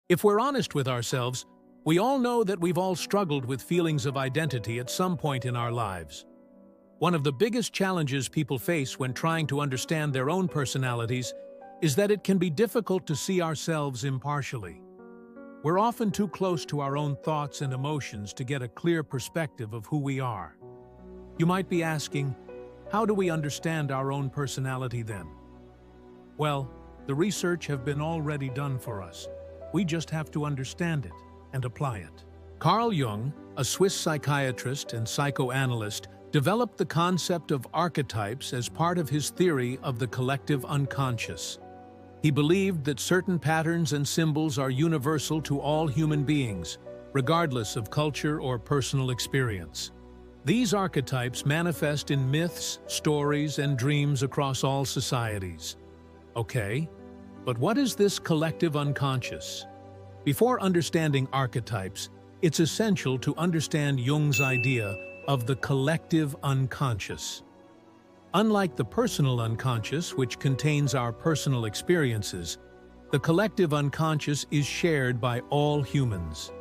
If we're honest with ourselves, we all know that we've all struggled with feelings of identity at some point in our lives. One of the biggest challenges people face when trying to understand their own personalities is that it can be difficult to see ourselves impartially. We're often too close to our own thoughts and emotions to get a clear perspective of who we are. You might be asking, how do we understand our own personality then? Well, the research has been already done for us. We just have to understand it and apply it. Carl Jung, a Swiss psychiatrist and psychoanalyst, developed the concept of archetypes as part of his theory of the collective unconscious. He believed that certain patterns and symbols are universal to all human beings, regardless of culture or personal experience. These archetypes manifest in myths, stories, and dreams across all societies. Okay, but what is this collective unconscious? Before understanding archetypes, it's essential to understand Jung's idea of the collective unconscious. Unlike the personal unconscious, which contains our personal experiences, the collective unconscious is shared by all humans.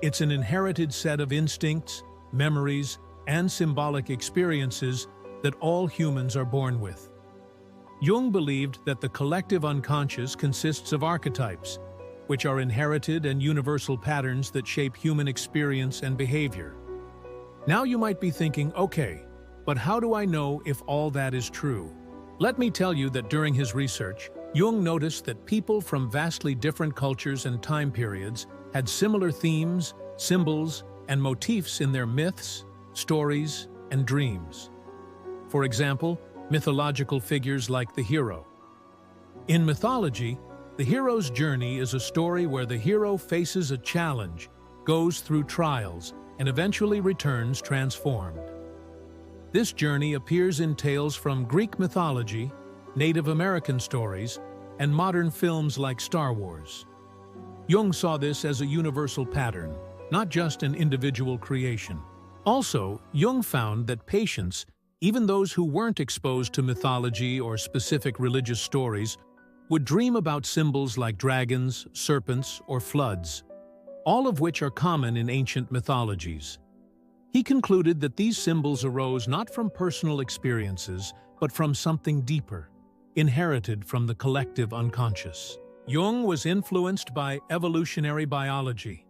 It's an inherited set of instincts, memories, and symbolic experiences that all humans are born with. Jung believed that the collective unconscious consists of archetypes, which are inherited and universal patterns that shape human experience and behavior. Now you might be thinking, okay, but how do I know if all that is true? Let me tell you that during his research, Jung noticed that people from vastly different cultures and time periods had similar themes, symbols, and motifs in their myths, stories, and dreams. For example, mythological figures like the hero. In mythology, the hero's journey is a story where the hero faces a challenge, goes through trials, and eventually returns transformed. This journey appears in tales from Greek mythology, Native American stories, and modern films like Star Wars. Jung saw this as a universal pattern, not just an individual creation. Also, Jung found that patients, even those who weren't exposed to mythology or specific religious stories, would dream about symbols like dragons, serpents, or floods, all of which are common in ancient mythologies. He concluded that these symbols arose not from personal experiences, but from something deeper, inherited from the collective unconscious. Jung was influenced by evolutionary biology.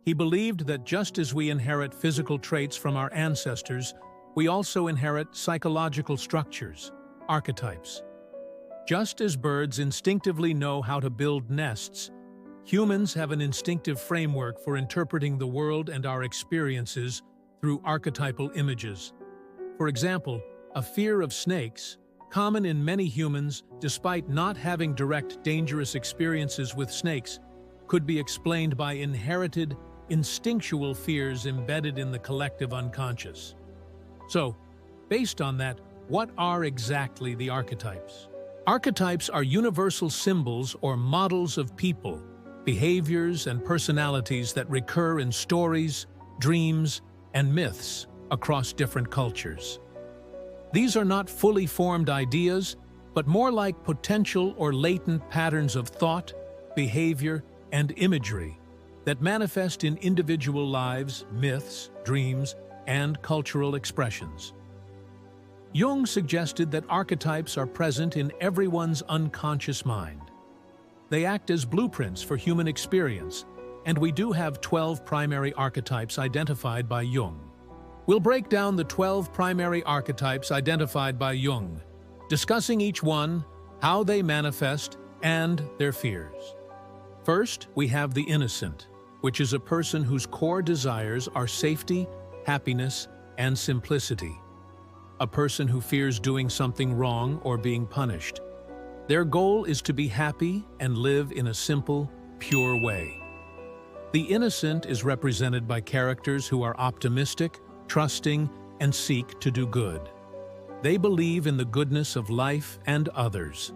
He believed that just as we inherit physical traits from our ancestors, we also inherit psychological structures, archetypes. Just as birds instinctively know how to build nests, humans have an instinctive framework for interpreting the world and our experiences through archetypal images. For example, a fear of snakes, common in many humans despite not having direct dangerous experiences with snakes, could be explained by inherited, instinctual fears embedded in the collective unconscious. So, based on that, what are exactly the archetypes? Archetypes are universal symbols or models of people, behaviors, and personalities that recur in stories, dreams, and myths across different cultures. These are not fully formed ideas, but more like potential or latent patterns of thought, behavior, and imagery that manifest in individual lives, myths, dreams, and cultural expressions. Jung suggested that archetypes are present in everyone's unconscious mind. They act as blueprints for human experience, and we do have 12 primary archetypes identified by Jung. We'll break down the 12 primary archetypes identified by Jung, discussing each one, how they manifest, and their fears. First, we have the innocent, which is a person whose core desires are safety, happiness, and simplicity. A person who fears doing something wrong or being punished. Their goal is to be happy and live in a simple, pure way. The innocent is represented by characters who are optimistic, trusting, and seek to do good. They believe in the goodness of life and others.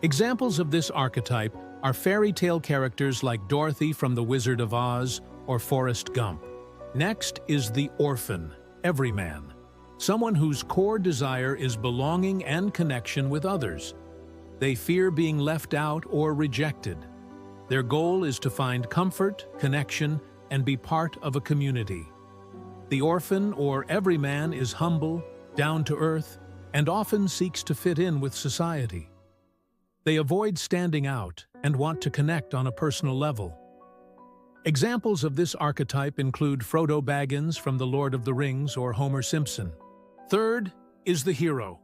Examples of this archetype are fairy tale characters like Dorothy from The Wizard of Oz or Forrest Gump. Next is the orphan, Everyman, someone whose core desire is belonging and connection with others. They fear being left out or rejected. Their goal is to find comfort, connection, and be part of a community. The orphan or everyman is humble, down to earth, and often seeks to fit in with society. They avoid standing out and want to connect on a personal level. Examples of this archetype include Frodo Baggins from The Lord of the Rings or Homer Simpson. Third is the hero,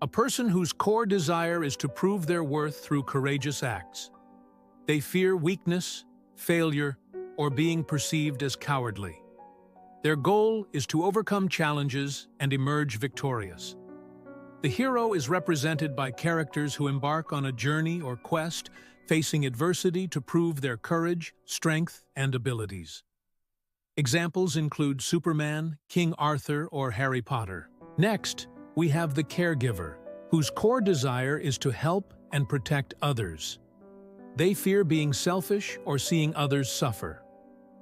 a person whose core desire is to prove their worth through courageous acts. They fear weakness, failure, or being perceived as cowardly. Their goal is to overcome challenges and emerge victorious. The hero is represented by characters who embark on a journey or quest, facing adversity to prove their courage, strength, and abilities. Examples include Superman, King Arthur, or Harry Potter. Next, we have the caregiver, whose core desire is to help and protect others. They fear being selfish or seeing others suffer.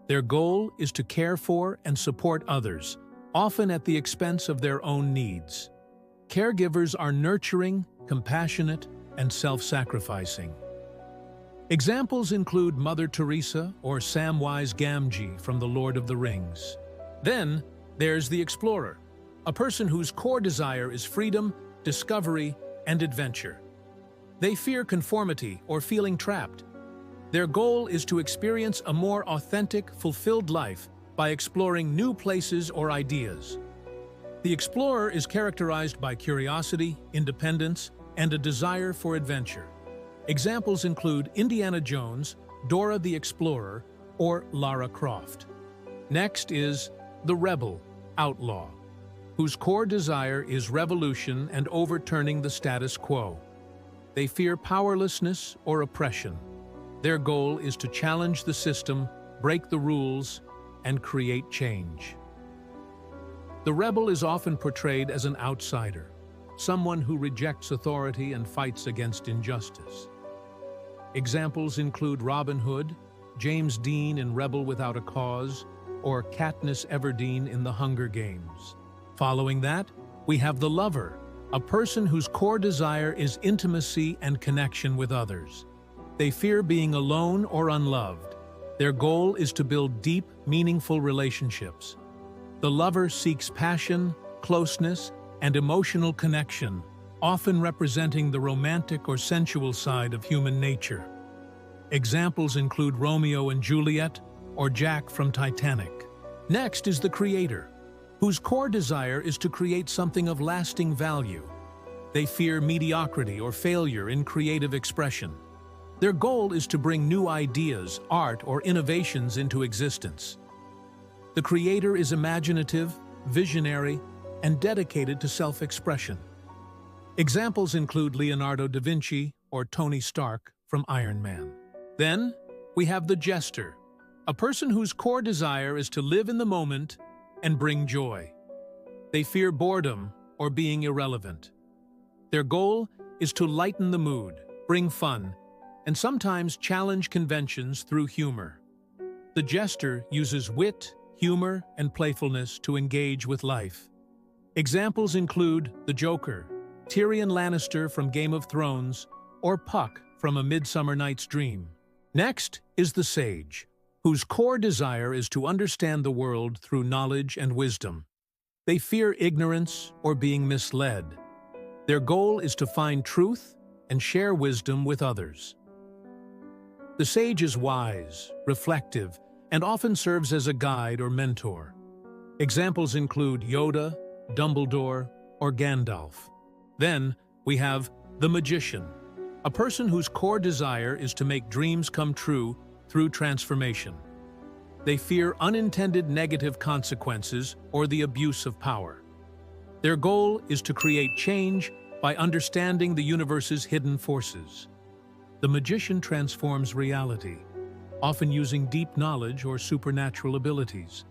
Their goal is to care for and support others, often at the expense of their own needs. Caregivers are nurturing, compassionate, and self-sacrificing. Examples include Mother Teresa or Samwise Gamgee from The Lord of the Rings. Then, there's the explorer, a person whose core desire is freedom, discovery, and adventure. They fear conformity or feeling trapped. Their goal is to experience a more authentic, fulfilled life by exploring new places or ideas. The explorer is characterized by curiosity, independence, and a desire for adventure. Examples include Indiana Jones, Dora the Explorer, or Lara Croft. Next is the rebel, outlaw, whose core desire is revolution and overturning the status quo. They fear powerlessness or oppression. Their goal is to challenge the system, break the rules, and create change. The rebel is often portrayed as an outsider, someone who rejects authority and fights against injustice. Examples include Robin Hood, James Dean in Rebel Without a Cause, or Katniss Everdeen in The Hunger Games. Following that, we have the lover, a person whose core desire is intimacy and connection with others. They fear being alone or unloved. Their goal is to build deep, meaningful relationships. The lover seeks passion, closeness, and emotional connection, often representing the romantic or sensual side of human nature. Examples include Romeo and Juliet or Jack from Titanic. Next is the creator, whose core desire is to create something of lasting value. They fear mediocrity or failure in creative expression. Their goal is to bring new ideas, art, or innovations into existence. The creator is imaginative, visionary, and dedicated to self-expression. Examples include Leonardo da Vinci or Tony Stark from Iron Man. Then, we have the jester, a person whose core desire is to live in the moment and bring joy. They fear boredom or being irrelevant. Their goal is to lighten the mood, bring fun, and sometimes challenge conventions through humor. The jester uses wit, humor, and playfulness to engage with life. Examples include the Joker, Tyrion Lannister from Game of Thrones, or Puck from A Midsummer Night's Dream. Next is the sage, whose core desire is to understand the world through knowledge and wisdom. They fear ignorance or being misled. Their goal is to find truth and share wisdom with others. The sage is wise, reflective, and often serves as a guide or mentor. Examples include Yoda, Dumbledore, or Gandalf. Then, we have the magician, a person whose core desire is to make dreams come true through transformation. They fear unintended negative consequences or the abuse of power. Their goal is to create change by understanding the universe's hidden forces. The magician transforms reality, often using deep knowledge or supernatural abilities.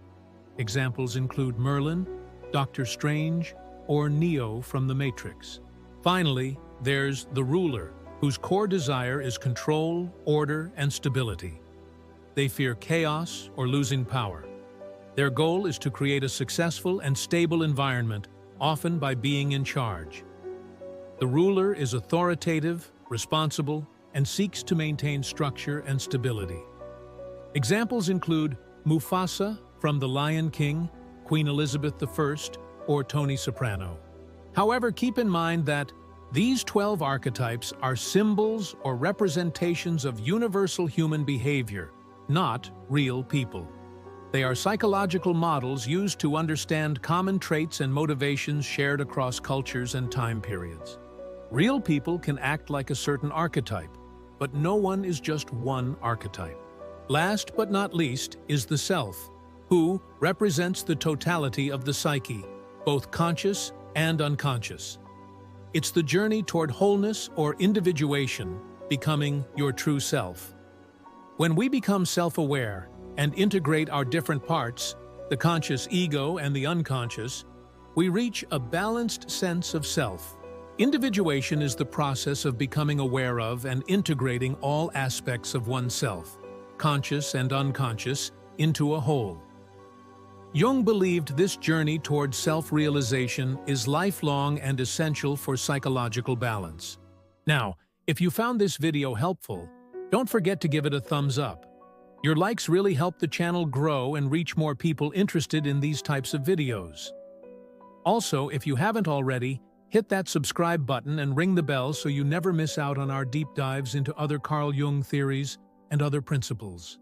Examples include Merlin, Doctor Strange, or Neo from The Matrix. Finally, there's the ruler, whose core desire is control, order, and stability. They fear chaos or losing power. Their goal is to create a successful and stable environment, often by being in charge. The ruler is authoritative, responsible, and seeks to maintain structure and stability. Examples include Mufasa from The Lion King, Queen Elizabeth I, or Tony Soprano. However, keep in mind that these 12 archetypes are symbols or representations of universal human behavior, not real people. They are psychological models used to understand common traits and motivations shared across cultures and time periods. Real people can act like a certain archetype, but no one is just one archetype. Last but not least is the self, who represents the totality of the psyche, both conscious and unconscious. It's the journey toward wholeness or individuation, becoming your true self. When we become self-aware and integrate our different parts, the conscious ego and the unconscious, we reach a balanced sense of self. Individuation is the process of becoming aware of and integrating all aspects of oneself, conscious and unconscious, into a whole. Jung believed this journey toward self-realization is lifelong and essential for psychological balance. Now, if you found this video helpful, don't forget to give it a thumbs up. Your likes really help the channel grow and reach more people interested in these types of videos. Also, if you haven't already, hit that subscribe button and ring the bell so you never miss out on our deep dives into other Carl Jung theories and other principles.